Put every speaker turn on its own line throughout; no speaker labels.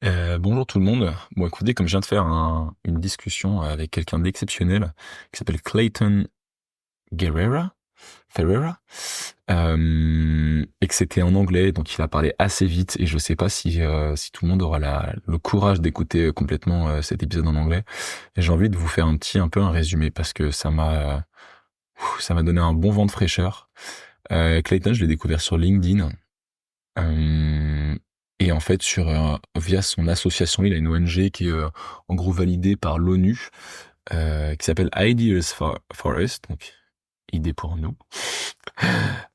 Bonjour tout le monde. Bon, écoutez, comme je viens de faire une discussion avec quelqu'un d'exceptionnel qui s'appelle Clayton Guerrera, Ferreira, et que c'était en anglais, donc il a parlé assez vite et je sais pas si tout le monde aura le courage d'écouter complètement cet épisode en anglais. Et j'ai envie de vous faire un peu un résumé parce que ça m'a donné un bon vent de fraîcheur. Clayton, je l'ai découvert sur LinkedIn. Euh, et en fait, via son association, il a une ONG qui est en gros validée par l'ONU, qui s'appelle Ideas for Us, donc idées pour nous.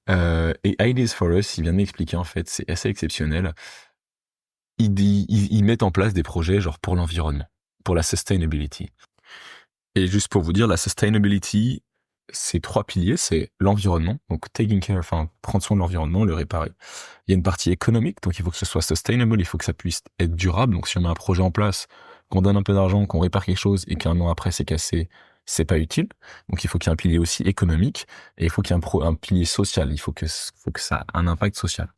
Et Ideas for Us, il vient de m'expliquer en fait, c'est assez exceptionnel. Ils mettent en place des projets genre pour l'environnement, pour la sustainability. Et juste pour vous dire, la sustainability, c'est 3 piliers, c'est l'environnement, donc taking care, enfin prendre soin de l'environnement, le réparer. Il y a une partie économique, donc il faut que ce soit sustainable, il faut que ça puisse être durable. Donc si on met un projet en place, qu'on donne un peu d'argent, qu'on répare quelque chose et qu'un an après c'est cassé, c'est pas utile. Donc il faut qu'il y ait un pilier aussi économique et il faut qu'il y ait un pilier social. Il faut que ça ait un impact social.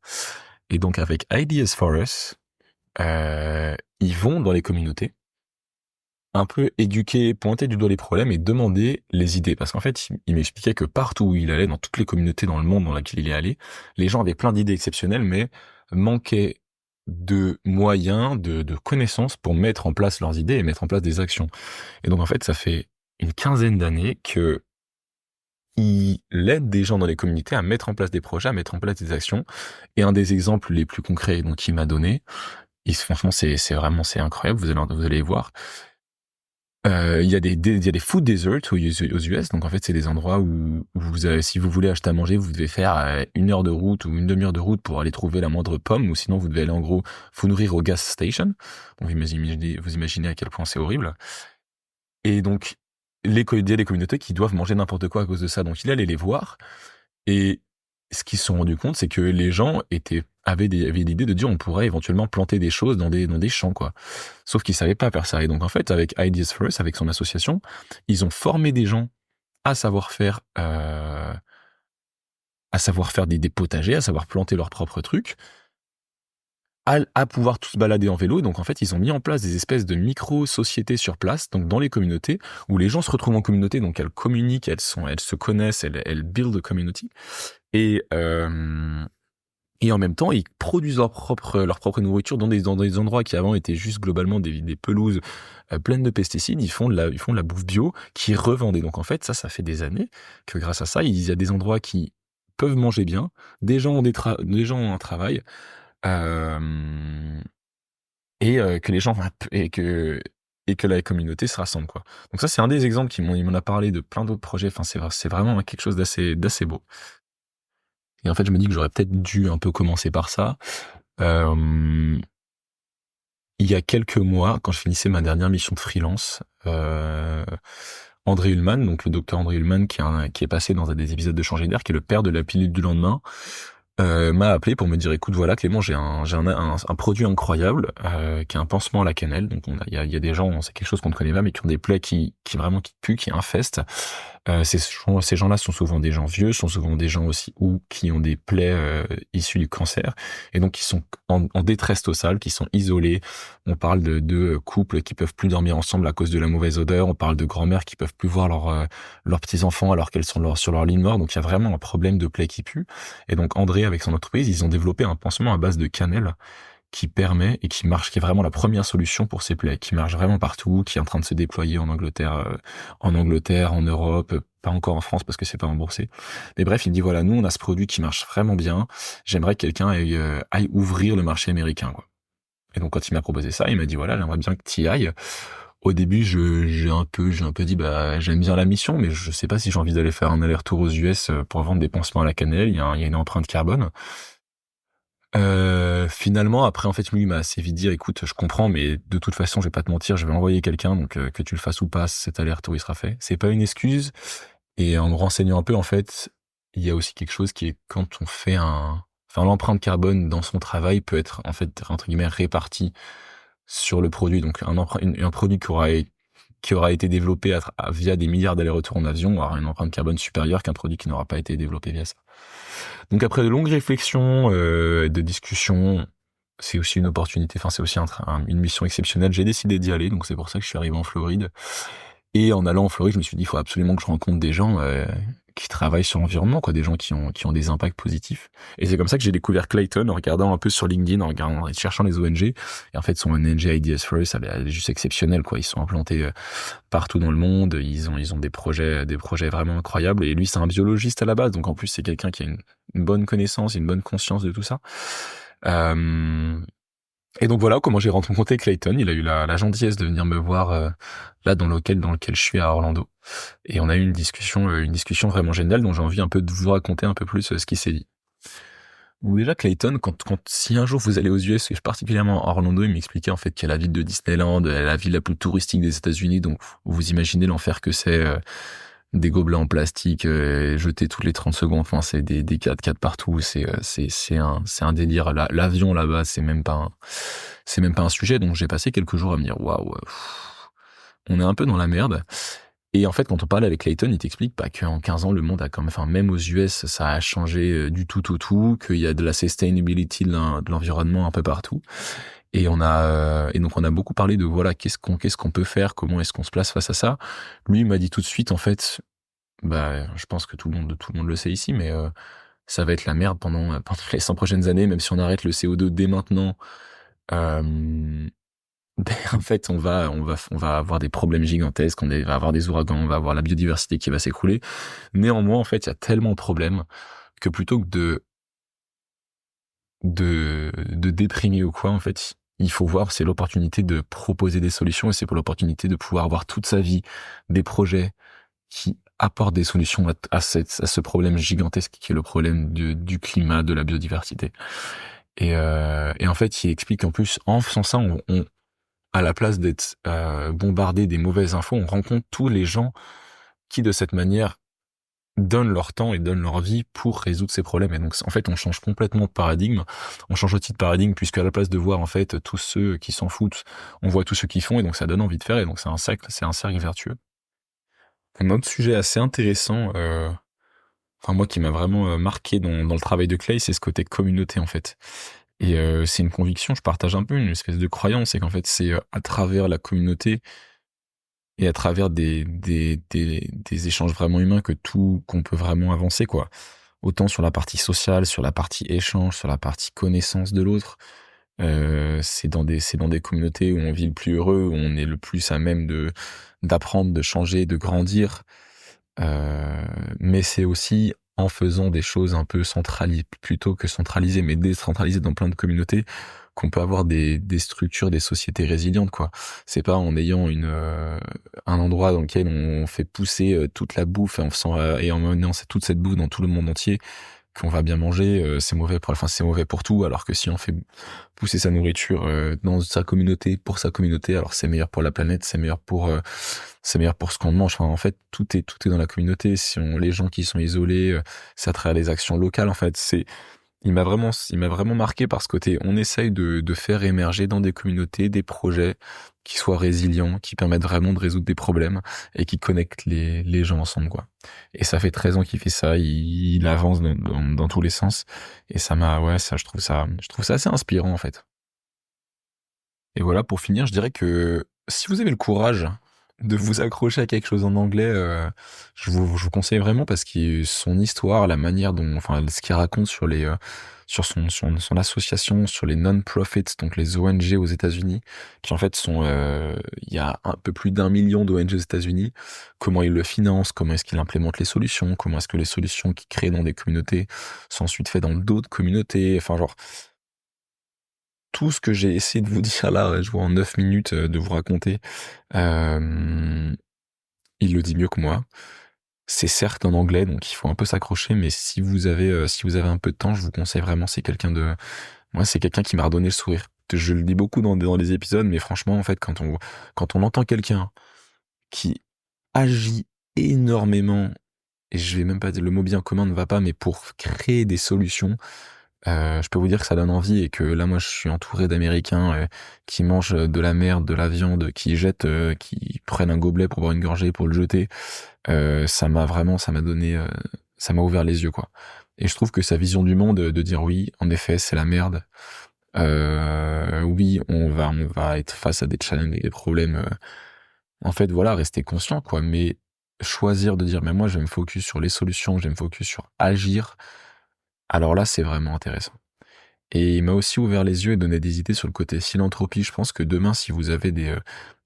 Et donc avec Ideas for Us, ils vont dans les communautés un peu éduquer, pointer du doigt les problèmes et demander les idées. Parce qu'en fait, il m'expliquait que partout où il allait, dans toutes les communautés dans le monde dans lesquelles il est allé, les gens avaient plein d'idées exceptionnelles, mais manquaient de moyens, de connaissances pour mettre en place leurs idées et mettre en place des actions. Et donc en fait, ça fait une quinzaine d'années que il aide des gens dans les communautés à mettre en place des projets, à mettre en place des actions. Et un des exemples les plus concrets donc il m'a donné, franchement c'est incroyable, vous allez voir. Il y a il y a des food deserts aux US, donc en fait c'est des endroits où si vous voulez acheter à manger, vous devez faire 1 heure de route ou une demi-heure de route pour aller trouver la moindre pomme, ou sinon vous devez aller en gros vous nourrir au gas station. Donc vous imaginez à quel point c'est horrible. Et donc il y a des communautés qui doivent manger n'importe quoi à cause de ça. Donc il allait les voir et ce qu'ils se sont rendus compte, c'est que les gens avaient l'idée de dire on pourrait éventuellement planter des choses dans des champs, quoi. Sauf qu'ils savaient pas faire ça. Et donc, en fait, avec Ideas for Us, avec son association, ils ont formé des gens à savoir faire des potagers, à savoir planter leurs propres trucs, à pouvoir tous se balader en vélo. Donc, en fait, ils ont mis en place des espèces de micro-sociétés sur place, donc dans les communautés, où les gens se retrouvent en communauté, donc elles communiquent, elles se connaissent, elles build a community. Et, et en même temps, ils produisent leur propre nourriture dans des endroits qui avant étaient juste globalement des pelouses pleines de pesticides. Ils font de la bouffe bio qui revendent. Et donc en fait, ça fait des années que grâce à ça, il y a des endroits qui peuvent manger bien, des gens ont un travail, euh, que les gens et que la communauté se rassemble, quoi. Donc ça, c'est un des exemples il m'en a parlé de plein d'autres projets. Enfin, c'est vraiment quelque chose d'assez beau. Et en fait, je me dis que j'aurais peut-être dû un peu commencer par ça. Euh, il y a quelques mois, quand je finissais ma dernière mission de freelance, André Ullmann, donc le docteur André Ullmann, qui est passé dans un des épisodes de Changer d'air, qui est le père de la pilule du lendemain, m'a appelé pour me dire écoute, voilà Clément, j'ai un produit incroyable qui est un pansement à la cannelle. Donc il y a des gens, c'est quelque chose qu'on ne connaît pas, mais qui ont des plaies qui vraiment qui puent, qui infestent. Ces gens-là sont souvent des gens vieux, sont souvent des gens aussi ou qui ont des plaies issues du cancer, et donc qui sont en détresse totale, qui sont isolés. On parle de couples qui peuvent plus dormir ensemble à cause de la mauvaise odeur. On parle de grand-mères qui peuvent plus voir leurs petits enfants alors qu'elles sont sur leur lit de mort. Donc il y a vraiment un problème de plaies qui puent. Et donc André, avec son entreprise, ils ont développé un pansement à base de cannelle qui permet et qui marche, qui est vraiment la première solution pour ces plaies, qui marche vraiment partout, qui est en train de se déployer en Angleterre, en Europe, pas encore en France parce que c'est pas remboursé. Mais bref, il me dit voilà, nous on a ce produit qui marche vraiment bien. J'aimerais que quelqu'un aille ouvrir le marché américain, quoi. Et donc quand il m'a proposé ça, il m'a dit voilà, j'aimerais bien que tu y ailles. Au début, j'ai un peu dit bah j'aime bien la mission, mais je sais pas si j'ai envie d'aller faire un aller-retour aux US pour vendre des pansements à la cannelle. Il y a une empreinte carbone. Finalement, après, en fait, lui, il m'a assez vite dit, écoute, je comprends, mais de toute façon, je vais pas te mentir, je vais envoyer quelqu'un, donc que tu le fasses ou pas, cet aller-retour, il sera fait. C'est pas une excuse. Et en me renseignant un peu, en fait, il y a aussi quelque chose qui est quand on fait enfin, l'empreinte carbone dans son travail peut être, en fait, entre guillemets, répartie sur le produit. Donc, un produit qui aura été développé via des milliards d'allers-retours en avion aura une empreinte carbone supérieure qu'un produit qui n'aura pas été développé via ça. Donc après de longues réflexions, de discussions, c'est aussi une opportunité, enfin c'est aussi une mission exceptionnelle. J'ai décidé d'y aller, donc c'est pour ça que je suis arrivé en Floride. Et en allant en Floride, je me suis dit, il faut absolument que je rencontre des gens qui travaillent sur l'environnement, quoi, des gens qui ont des impacts positifs. Et c'est comme ça que j'ai découvert Clayton en regardant un peu sur LinkedIn, en cherchant les ONG. Et en fait, son ONG Ideas First, elle est juste exceptionnelle, quoi. Ils sont implantés partout dans le monde. Ils ont des projets vraiment incroyables. Et lui, c'est un biologiste à la base, donc en plus, c'est quelqu'un qui a une bonne connaissance, une bonne conscience de tout ça. Et donc voilà comment j'ai rencontré Clayton. Il a eu la gentillesse de venir me voir là dans lequel je suis à Orlando. Et on a eu une discussion vraiment géniale dont j'ai envie un peu de vous raconter un peu plus ce qui s'est dit. Ou déjà Clayton, si un jour vous allez aux US, et particulièrement à Orlando, il m'expliquait en fait qu'il y a la ville de Disneyland, la ville la plus touristique des États-Unis, donc vous imaginez l'enfer que c'est, des gobelets en plastique jetés toutes les 30 secondes, enfin c'est des 4x4 partout, c'est un délire. L'avion là-bas, c'est même pas un sujet, donc j'ai passé quelques jours à me dire waouh, on est un peu dans la merde. Et en fait, quand on parle avec Clayton, il t'explique qu'en 15 ans, le monde a quand même, enfin, même aux US, ça a changé du tout au tout, qu'il y a de la sustainability de l'environnement un peu partout. Et donc on a beaucoup parlé de voilà, qu'est-ce qu'on peut faire, comment est-ce qu'on se place face à ça. Lui, il m'a dit tout de suite, en fait, je pense que tout le monde le sait ici, mais ça va être la merde pendant les 100 prochaines années, même si on arrête le CO2 dès maintenant. Euh, En fait, on va avoir des problèmes gigantesques, va avoir des ouragans, on va avoir la biodiversité qui va s'écrouler. Néanmoins, en fait, il y a tellement de problèmes que plutôt que de déprimer ou quoi, en fait, il faut voir, c'est l'opportunité de proposer des solutions et c'est pour l'opportunité de pouvoir avoir toute sa vie des projets qui apportent des solutions à ce problème gigantesque qui est le problème du climat, de la biodiversité. Et en fait, il explique qu'en plus, en faisant ça, à la place d'être bombardé des mauvaises infos, on rencontre tous les gens qui, de cette manière, donnent leur temps et donnent leur vie pour résoudre ces problèmes. Et donc, en fait, on change complètement de paradigme. On change aussi de paradigme puisque à la place de voir, en fait, tous ceux qui s'en foutent, on voit tous ceux qui font et donc ça donne envie de faire et donc c'est un cercle vertueux. Un autre sujet assez intéressant, moi qui m'a vraiment marqué dans le travail de Clay, c'est ce côté communauté, en fait. Et c'est une conviction, je partage un peu une espèce de croyance, c'est qu'en fait, c'est à travers la communauté et à travers des échanges vraiment humains qu'on peut vraiment avancer, quoi. Autant sur la partie sociale, sur la partie échange, sur la partie connaissance de l'autre. C'est dans des communautés où on vit le plus heureux, où on est le plus à même d'apprendre, de changer, de grandir. Mais c'est aussi en faisant des choses un peu plutôt que centralisées, mais décentralisées dans plein de communautés, qu'on peut avoir des structures, des sociétés résilientes, quoi. C'est pas en ayant un endroit dans lequel on fait pousser toute la bouffe et en menant toute cette bouffe dans tout le monde entier qu'on va bien manger, c'est mauvais pour tout, alors que si on fait pousser sa nourriture dans sa communauté, pour sa communauté, alors c'est meilleur pour la planète, c'est meilleur pour ce qu'on mange. Enfin, en fait, tout est dans la communauté. Les gens qui sont isolés, c'est à travers les actions locales, en fait. Il m'a vraiment marqué par ce côté. On essaye de faire émerger dans des communautés des projets qui soient résilients, qui permettent vraiment de résoudre des problèmes et qui connectent les gens ensemble, quoi. Et ça fait 13 ans qu'il fait ça. Il avance dans tous les sens. Et je trouve ça assez inspirant, en fait. Et voilà, pour finir, je dirais que si vous avez le courage de vous accrocher à quelque chose en anglais, je vous conseille vraiment parce que son histoire, la manière dont, enfin, ce qu'il raconte sur son association, sur les non-profits, donc les ONG aux États-Unis, qui en fait il y a un peu plus d'1 million d'ONG aux États-Unis, comment il le finance, comment est-ce qu'il implémente les solutions, comment est-ce que les solutions qu'il crée dans des communautés sont ensuite faites dans d'autres communautés, enfin, genre, tout ce que j'ai essayé de vous dire là, je vois en 9 minutes de vous raconter, euh, il le dit mieux que moi. C'est certes en anglais, donc il faut un peu s'accrocher, mais si vous avez un peu de temps, je vous conseille vraiment, moi, c'est quelqu'un qui m'a redonné le sourire. Je le dis beaucoup dans les épisodes, mais franchement, en fait, quand on entend quelqu'un qui agit énormément, et je vais même pas dire le mot bien commun ne va pas, mais pour créer des solutions, je peux vous dire que ça donne envie et que là, moi, je suis entouré d'Américains qui mangent de la merde, de la viande, qui prennent un gobelet pour boire une gorgée, pour le jeter. Ça m'a ouvert les yeux, quoi. Et je trouve que sa vision du monde, de dire oui, en effet, c'est la merde. Oui, on va être face à des challenges et des problèmes. En fait, voilà, rester conscient, quoi. Mais choisir de dire, mais moi, je vais me focus sur les solutions, je vais me focus sur agir. Alors là, c'est vraiment intéressant. Et il m'a aussi ouvert les yeux et donné des idées sur le côté philanthropie. Je pense que demain, si vous avez des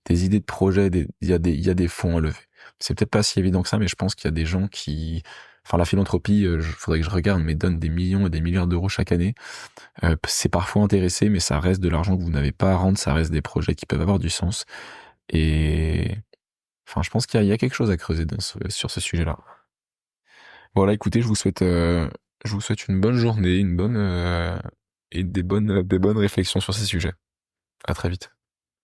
idées de projets, il y a des fonds à lever. C'est peut-être pas si évident que ça, mais je pense qu'il y a des gens qui... Enfin, la philanthropie, faudrait que je regarde, mais donne des millions et des milliards d'euros chaque année. C'est parfois intéressé, mais ça reste de l'argent que vous n'avez pas à rendre, ça reste des projets qui peuvent avoir du sens. Et... Enfin, je pense qu'il y a quelque chose à creuser sur ce sujet-là. Voilà, écoutez, je vous souhaite une bonne journée, et des bonnes réflexions sur ces sujets. À très vite.